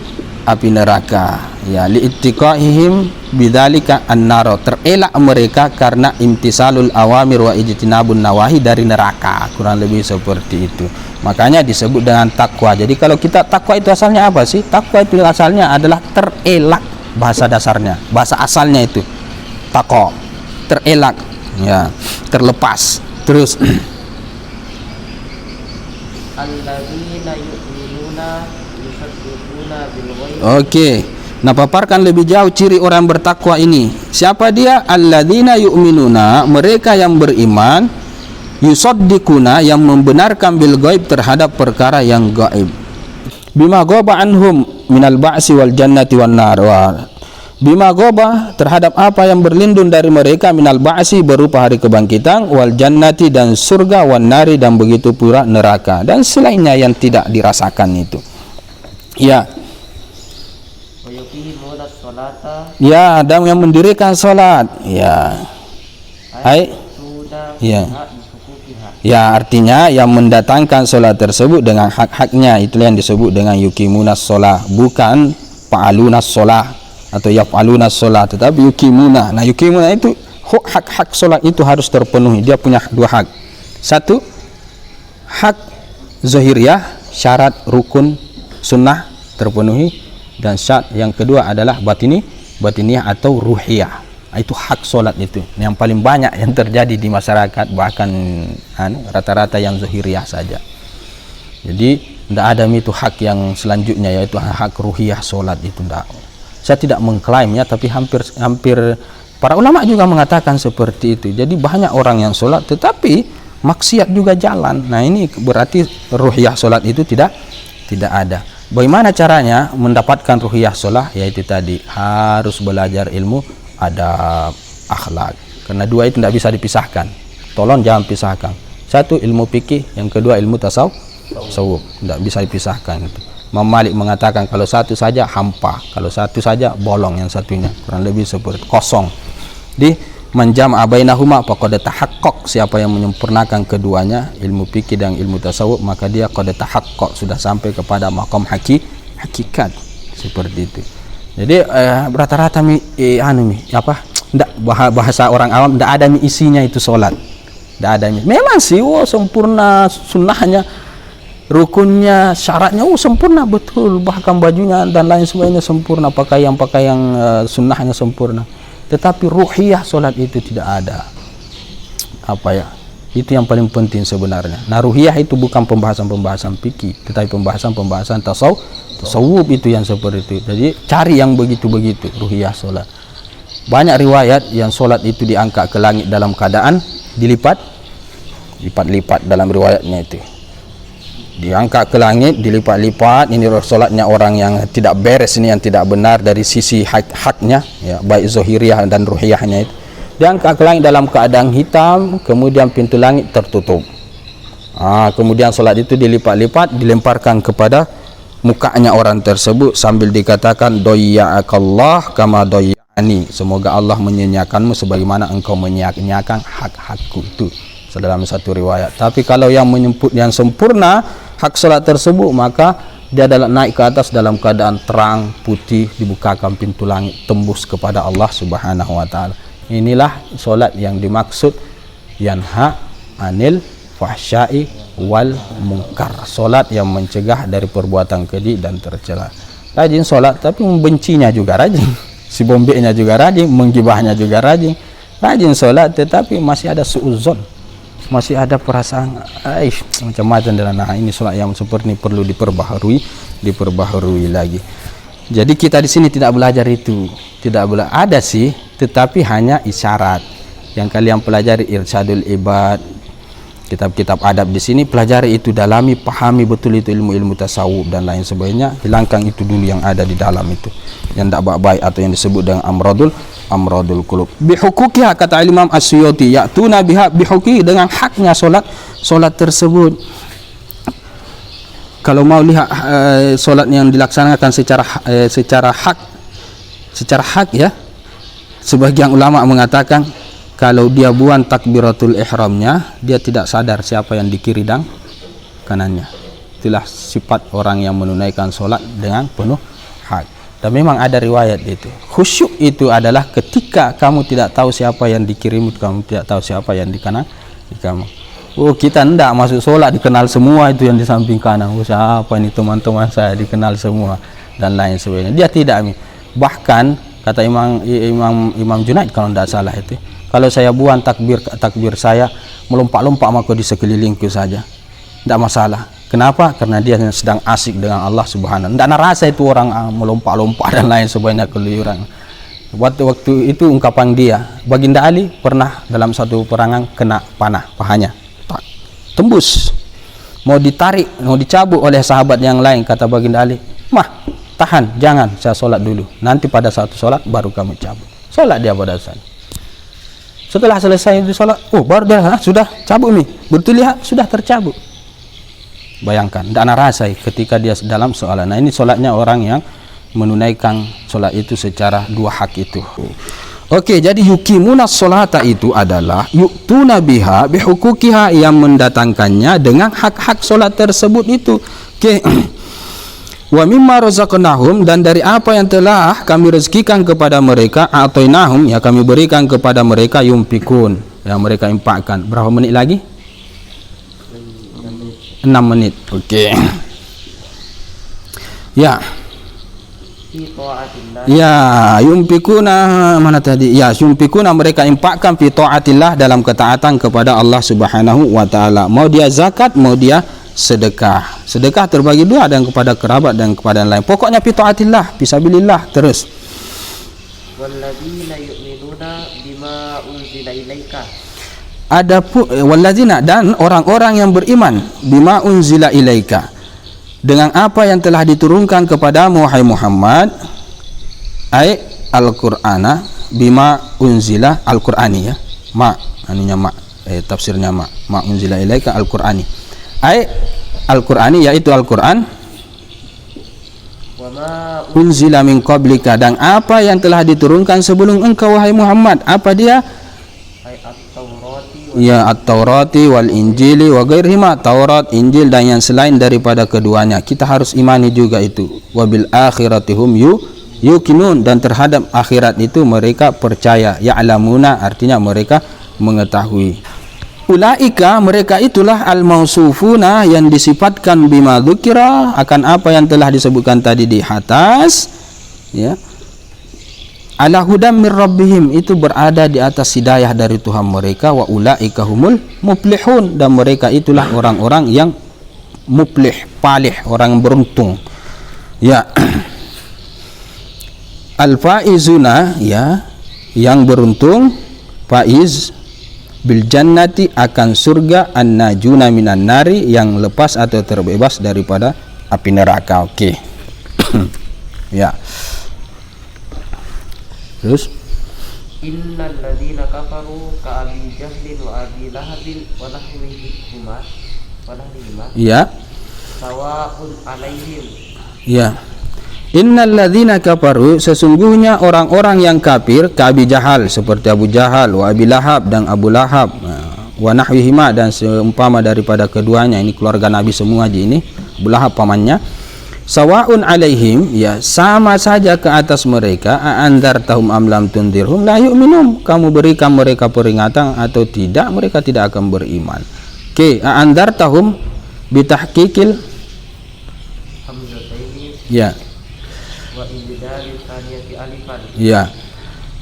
neraka. Ya, li'ittiqaihim bidzalika an-nara, terelak mereka karena imtisalul awamir wa ijtinabun nawahi dari neraka, kurang lebih seperti itu. Makanya disebut dengan takwa. Jadi kalau kita takwa itu asalnya apa sih? Takwa itu asalnya adalah terelak, bahasa dasarnya, bahasa asalnya itu takwa, terelak, ya, terlepas. Terus oke. Nah, paparkan lebih jauh ciri orang bertakwa ini. Siapa dia? Alladzina yu'minuna, mereka yang beriman, yusaddiquna, yang membenarkan bil ghaib, terhadap perkara yang gaib. Bima ghaba anhum minal ba'si wal jannati wan nar. Bima ghaba, terhadap apa yang berlindung dari mereka, minal ba'si, berupa hari kebangkitan, wal jannati, dan surga, wan nari, dan begitu pula neraka, dan selainnya yang tidak dirasakan itu. Ya. Ya, dan yang mendirikan salat. Ya. Hai. Ya. Ya, artinya yang mendatangkan salat tersebut dengan hak-haknya, itulah yang disebut dengan yuqimunas shalah, bukan fa'alunas shalah atau yaf'alunas shalah, tetapi yuqimuna. Nah, yuqimuna itu hak-hak salat itu harus terpenuhi. Dia punya 2 hak. Satu, hak zahiriyah, syarat rukun sunnah terpenuhi, dan syarat yang kedua adalah batiniyah atau ruhiyah. Itu hak solat itu yang paling banyak yang terjadi di masyarakat, bahkan rata-rata yang zahiriyah saja. Jadi tidak ada itu hak yang selanjutnya, yaitu hak ruhiyah solat itu tidak. Saya tidak mengklaimnya, tapi hampir para ulama juga mengatakan seperti itu. Jadi banyak orang yang solat tetapi maksiat juga jalan. Nah, ini berarti ruhiyah solat itu tidak ada. Bagaimana caranya mendapatkan ruhiyah solat? Yaitu tadi harus belajar ilmu adab, akhlak. Karena 2 itu tidak bisa dipisahkan. Tolong jangan pisahkan. Satu ilmu fikih, yang kedua ilmu tasawuf. Tidak bisa dipisahkan. Imam Malik mengatakan kalau satu saja hampa, kalau satu saja bolong, yang satunya kurang lebih seperti kosong. Di menjam abainahuma faqad tahaqqaq, siapa yang menyempurnakan keduanya, ilmu fikih dan ilmu tasawuf, maka dia qad tahaqqaq, sudah sampai kepada maqam hakikat, seperti itu. Jadi rata-rata bahasa orang awam, tidak ada isinya itu solat, tidak ada. Memang sih sempurna sunnahnya, rukunnya, syaratnya sempurna betul, bahkan bajunya dan lain sebagainya sempurna, pakaian sunnahnya sempurna. tetapi ruhiyah solat itu tidak ada. Apa ya? Itu yang paling penting sebenarnya. Nah, ruhiyah itu bukan pembahasan-pembahasan fikih, tetapi pembahasan-pembahasan tasawuf itu yang seperti itu. Jadi cari yang begitu-begitu ruhiyah solat. Banyak riwayat yang solat itu diangkat ke langit dalam keadaan lipat-lipat dalam riwayatnya itu. Diangkat ke langit, dilipat-lipat. Ini solatnya orang yang tidak beres, ini yang tidak benar dari sisi haknya, ya, baik zahiriyah dan ruhiyahnya itu. Diangkat ke langit dalam keadaan hitam, kemudian pintu langit tertutup. Kemudian solat itu dilipat-lipat, dilemparkan kepada mukanya orang tersebut sambil dikatakan doyya'akallah kama doyya'ani, semoga Allah menyanyiakanmu sebagaimana engkau menyanyiakan hak-hakku. Itu dalam satu riwayat. Tapi kalau yang sempurna hak solat tersebut, maka dia adalah naik ke atas dalam keadaan terang putih, dibukakan pintu langit tembus kepada Allah Subhanahu wa taala. Inilah solat yang dimaksud yanha anil fahsya'i wal munkar, solat yang mencegah dari perbuatan keji dan tercela. Rajin solat tapi membencinya juga rajin, si bombeknya juga rajin, menggibahnya juga rajin solat, tetapi masih ada suuzon, masih ada perasaan macam-macam dalam. Nah, ini solat yang seperti ini perlu diperbaharui lagi. Jadi kita di sini tidak belajar itu, ada sih, tetapi hanya isyarat. Yang kalian pelajari Irsyadul Ibad, kitab-kitab adab di sini, pelajari itu, dalami, pahami betul itu ilmu-ilmu tasawuf dan lain sebagainya. Hilangkan itu dulu yang ada di dalam itu, yang tidak baik atau yang disebut dengan amradul qulub. Bihuquqiha, kata Imam As-Suyuti, ya'tuna biha bihuqi, dengan haknya solat tersebut. Kalau mau lihat solat yang dilaksanakan secara hak ya, sebagian ulama mengatakan kalau dia buang takbiratul ihramnya, dia tidak sadar siapa yang di kiri dan kanannya. Itulah sifat orang yang menunaikan solat dengan penuh hak. Dan memang ada riwayat itu. Khusyuk itu adalah ketika kamu tidak tahu siapa yang di kirimu, kamu tidak tahu siapa yang di kanan kamu. Kita tidak masuk sholat dikenal semua itu yang di samping kanan. Siapa ini teman-teman saya, dikenal semua dan lain sebagainya. Dia tidak. Bahkan kata Imam Junaid kalau tidak salah itu, kalau saya buang takbir saya melompat-lompat maka di sekelilingku saja, tidak masalah. Kenapa? Karena dia sedang asik dengan Allah Subhanahu. Tidak rasa itu orang melompat-lompat dan lain sebagainya, keluyuran. Waktu itu ungkapan dia, Baginda Ali pernah dalam satu perangan kena panah pahanya, tembus, mau ditarik, mau dicabut oleh sahabat yang lain. Kata Baginda Ali, tahan, jangan, saya sholat dulu, nanti pada satu sholat baru kamu cabut. Sholat dia pada saat. Setelah selesai itu sholat, baru dah sudah cabut nih, betul lihat sudah tercabut. Bayangkan, tidak rasa ketika dia dalam sholat. Nah, ini sholatnya orang yang menunaikan sholat itu secara dua hak itu. Oke, jadi yukimunas sholata itu adalah yu'tuna biha bihuquqiha, yang mendatangkannya dengan hak-hak sholat tersebut itu. Oke. Wa mimma razaqnahum, dan dari apa yang telah kami rezekikan kepada mereka, atainahum, ya kami berikan kepada mereka, yumpikun, yang mereka infakkan. Berapa menit lagi? 6 menit. Oke. Ya. Ya, yumpikuna, mana tadi? Ya, yumpikuna, mereka infakkan fi taatillah, dalam ketaatan kepada Allah Subhanahu wa taala. Mau dia zakat, mau dia sedekah. Sedekah terbagi dua, ada yang kepada kerabat dan kepada yang lain. Pokoknya fi taatillah, fisabilillah terus. Walladzina yu'minuna bima unzila ilaika. Adapun walladzina, dan orang-orang yang beriman, bima unzila ilaika, dengan apa yang telah diturunkan kepadamu wahai Muhammad, ay al-Qur'ana, bima unzila al-Qur'ani, ya, tafsirnya ma unzila ilaika al-Qur'ani, ay al-Qur'ani, yaitu Al-Qur'an, unzila min qablika, dan apa yang telah diturunkan sebelum engkau wahai Muhammad. Apa dia? Ya, at-Taurati wal Injili wa ghairihima, Taurat, Injil dan yang selain daripada keduanya. Kita harus imani juga itu. Wabil akhiratihum yuqinun, dan terhadap akhirat itu mereka percaya. Ya'lamuna, artinya mereka mengetahui. Ulaika, mereka itulah al-mausufuna, yang disifatkan bima dzukira, akan apa yang telah disebutkan tadi di atas, ya. ala hudam mir rabbihim, itu berada di atas hidayah dari Tuhan mereka, wa ulaika humul muflihun, dan mereka itulah orang-orang yang muflih, palih, orang yang beruntung. Ya. Al faizuna, ya, yang beruntung, faiz bil jannati, akan surga, an najuna minan nari, yang lepas atau terbebas daripada api neraka. Oke. Ya. Terus Innal ladzina kafaru ka abi jahlin wa abi lahabin wa nahwihima ya. sawa'un alaihim. Ya. Innal ladzina kafaru, sesungguhnya orang-orang yang kafir, ka Abi Jahal, seperti Abu Jahal, wa Abi Lahab, dan Abu Lahab, wa nahwihima, dan seumpama daripada keduanya, ini keluarga Nabi semua aja ini, Abu Lahab pamannya. Sawa'un alaihim, ya, sama saja ke atas mereka, a'andartahum am lam tundirhum la yu'minun, kamu berikan mereka peringatan atau tidak, mereka tidak akan beriman. Oke, a'andartahum bitahqiqil, ya, Wa ibdalil thaniyati alifan. ya,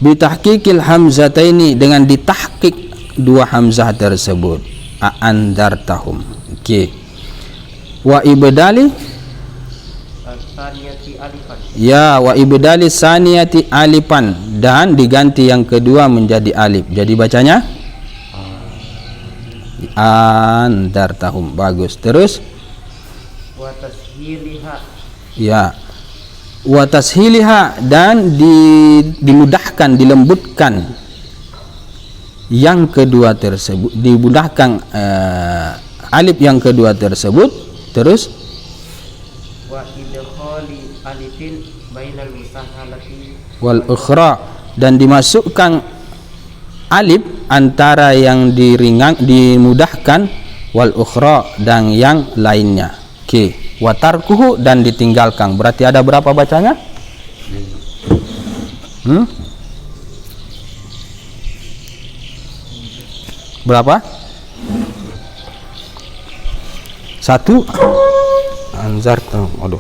bitahqiqil hamzataini, dengan ditahqiq dua hamzah tersebut, a'andartahum. Oke. Wa ibdali, Thaniyati alifan. ya, wa ibdali saniyati alifan, dan diganti yang kedua menjadi alif. Jadi bacanya andartahum. Bagus. Terus Wa tashhiliha. ya, wa tashiliha, dan dimudahkan, dilembutkan yang kedua tersebut, dimudahkan alif yang kedua tersebut. Terus Wa idkhali alifin bainal musahalati wal ukhra, dan dimasukkan alif antara yang dimudahkan, wal ukhra, dan yang lainnya. Oke. Wa tarkuhu, dan ditinggalkan. Berarti ada berapa bacanya? Berapa? Satu. Anzar, aduh.